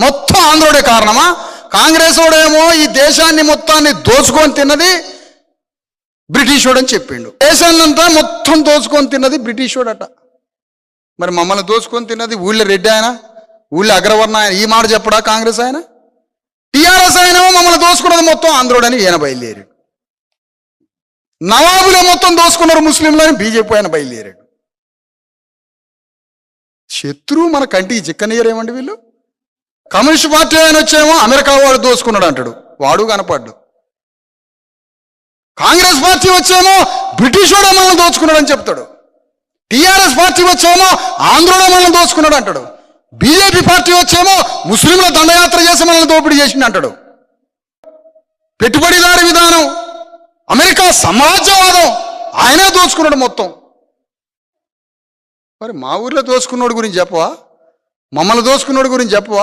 మొత్తం ఆంధ్రుడే కారణమా? కాంగ్రెస్ వాడేమో ఈ దేశాన్ని మొత్తాన్ని దోచుకొని తిన్నది బ్రిటిష్ వాడు అని చెప్పిండు. దేశాన్నంతా మొత్తం దోచుకొని తిన్నది బ్రిటిష్ వాడట. మరి మమ్మల్ని దోచుకొని తిన్నది ఊళ్ళో రెడ్డి ఆయన, ఊళ్ళో అగ్రవర్ణ ఆయన. ఈ మాట చెప్పడా కాంగ్రెస్ ఆయన? టీఆర్ఎస్ ఆయనేమో మమ్మల్ని దోచుకున్నది మొత్తం ఆంధ్రుడని ఈయన బయలుదేరాడు. నవాబులే మొత్తం దోచుకున్నారు ముస్లింలని బీజేపీ ఆయన బయలుదేరాడు. శత్రువు మన కంటికి చిక్కనీయరేమండి వీళ్ళు. కమ్యూనిస్ట్ పార్టీ ఆయన వచ్చేమో అమెరికా వాడు దోచుకున్నాడు అంటాడు, వాడు కనపడ్డు. కాంగ్రెస్ పార్టీ వచ్చేమో బ్రిటిష్ వాడు మనల్ని దోచుకున్నాడు అని చెప్తాడు. టీఆర్ఎస్ పార్టీ వచ్చేమో ఆంధ్రుడు మనల్ని దోచుకున్నాడు అంటాడు. బీజేపీ పార్టీ వచ్చేమో ముస్లింల దండయాత్ర చేసి మనల్ని దోపిడీ చేసింది అంటాడు. పెట్టుబడిదారి విధానం, అమెరికా సమాజవాదం ఆయనే దోచుకున్నాడు మొత్తం. మరి మా ఊర్లో దోచుకున్నోడు గురించి చెప్పవా? మమ్మల్ని దోచుకున్నోడు గురించి చెప్పవా?